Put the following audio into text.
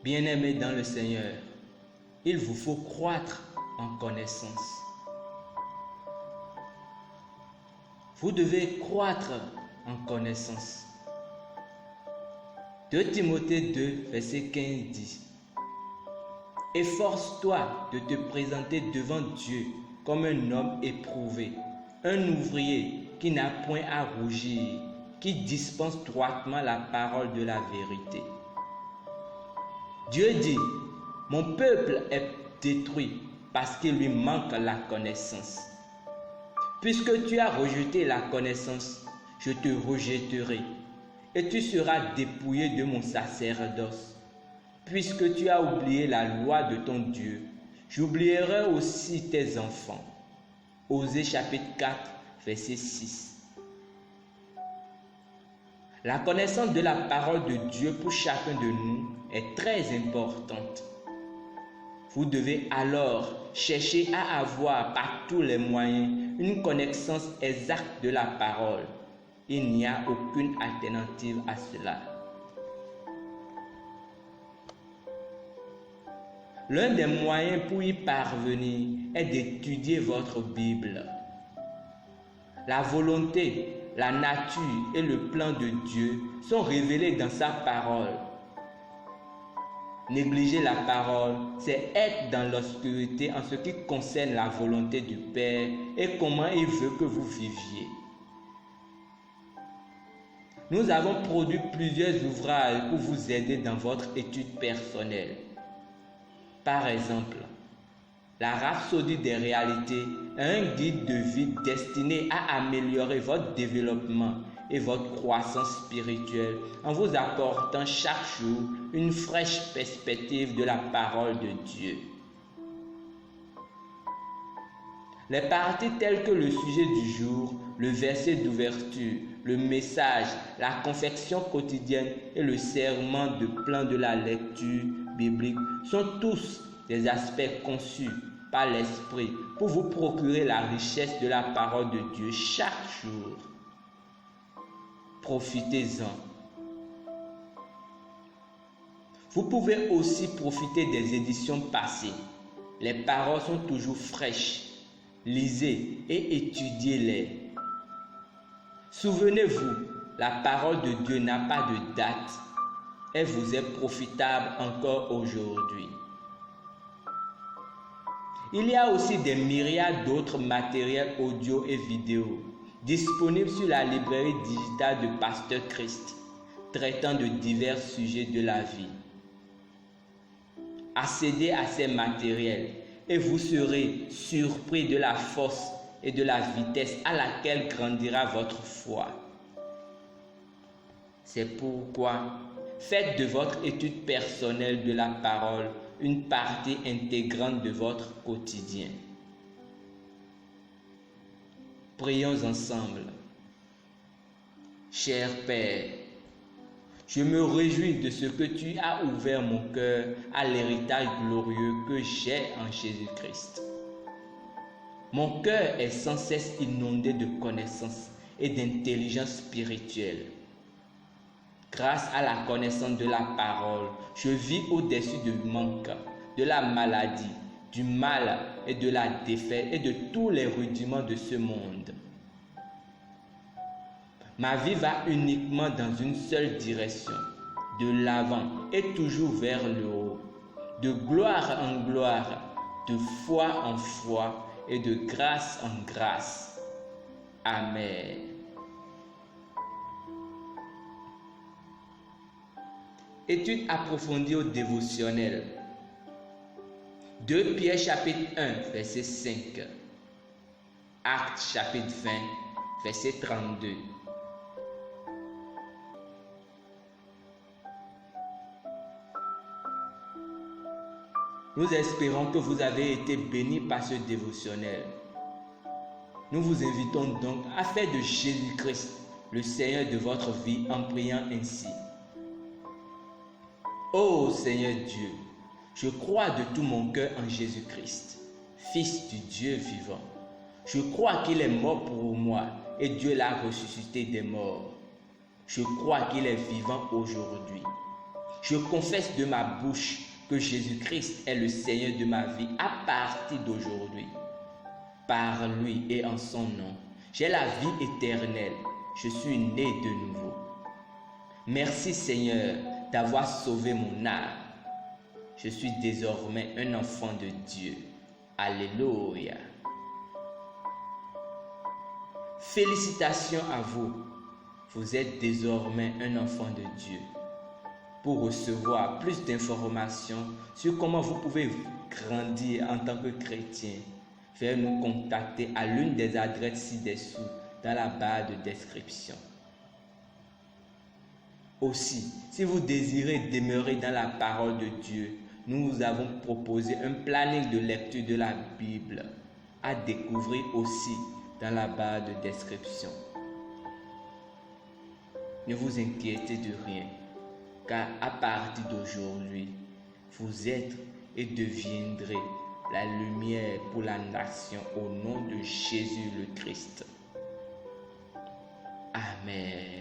Bien-aimés dans le Seigneur, il vous faut croître en connaissance. Vous devez croître en connaissance. 2 Timothée 2, verset 15 dit: Efforce-toi de te présenter devant Dieu comme un homme éprouvé, un ouvrier qui n'a point à rougir, qui dispense droitement la parole de la vérité. Dieu dit: Mon peuple est détruit parce qu'il lui manque la connaissance. Puisque tu as rejeté la connaissance, je te rejetterai, et tu seras dépouillé de mon sacerdoce. Puisque tu as oublié la loi de ton Dieu, j'oublierai aussi tes enfants. Osée chapitre 4, verset 6. La connaissance de la parole de Dieu pour chacun de nous est très importante. Vous devez alors chercher à avoir par tous les moyens une connaissance exacte de la parole. Il n'y a aucune alternative à cela. L'un des moyens pour y parvenir est d'étudier votre Bible. La volonté, la nature et le plan de Dieu sont révélés dans sa parole. Négliger la parole, c'est être dans l'obscurité en ce qui concerne la volonté du Père et comment il veut que vous viviez. Nous avons produit plusieurs ouvrages pour vous aider dans votre étude personnelle. Par exemple, la Rhapsodie des réalités est un guide de vie destiné à améliorer votre développement et votre croissance spirituelle en vous apportant chaque jour une fraîche perspective de la parole de Dieu. Les parties telles que le sujet du jour, le verset d'ouverture, le message, la confection quotidienne et le serment de plan de la lecture biblique sont tous des aspects conçus par l'Esprit pour vous procurer la richesse de la parole de Dieu chaque jour. Profitez-en. Vous pouvez aussi profiter des éditions passées. Les paroles sont toujours fraîches. Lisez et étudiez-les. Souvenez-vous, la parole de Dieu n'a pas de date. Elle vous est profitable encore aujourd'hui. Il y a aussi des myriades d'autres matériels audio et vidéo disponibles sur la librairie digitale de Pasteur Christ, traitant de divers sujets de la vie. Accédez à ces matériels et vous serez surpris de la force et de la vitesse à laquelle grandira votre foi. C'est pourquoi faites de votre étude personnelle de la parole une partie intégrante de votre quotidien. Prions ensemble. Cher Père, je me réjouis de ce que tu as ouvert mon cœur à l'héritage glorieux que j'ai en Jésus-Christ. Mon cœur est sans cesse inondé de connaissances et d'intelligence spirituelle. Grâce à la connaissance de la parole, je vis au-dessus du manque, de la maladie, du mal et de la défaite et de tous les rudiments de ce monde. Ma vie va uniquement dans une seule direction, de l'avant et toujours vers le haut, de gloire en gloire, de foi en foi et de grâce en grâce. Amen. Étude approfondie au dévotionnel. 2 Pierre chapitre 1, verset 5. Actes chapitre 20, verset 32. Nous espérons que vous avez été bénis par ce dévotionnel. Nous vous invitons donc à faire de Jésus-Christ le Seigneur de votre vie en priant ainsi. Ô Seigneur Dieu, je crois de tout mon cœur en Jésus-Christ, Fils du Dieu vivant. Je crois qu'il est mort pour moi et Dieu l'a ressuscité des morts. Je crois qu'il est vivant aujourd'hui. Je confesse de ma bouche que Jésus-Christ est le Seigneur de ma vie à partir d'aujourd'hui. Par lui et en son nom, j'ai la vie éternelle. Je suis né de nouveau. Merci Seigneur d'avoir sauvé mon âme. Je suis désormais un enfant de Dieu. Alléluia. Félicitations à vous. Vous êtes désormais un enfant de Dieu. Pour recevoir plus d'informations sur comment vous pouvez grandir en tant que chrétien, veuillez nous contacter à l'une des adresses ci-dessous dans la barre de description. Aussi, si vous désirez demeurer dans la parole de Dieu, nous vous avons proposé un planning de lecture de la Bible à découvrir aussi dans la barre de description. Ne vous inquiétez de rien, car à partir d'aujourd'hui, vous êtes et deviendrez la lumière pour la nation au nom de Jésus le Christ. Amen.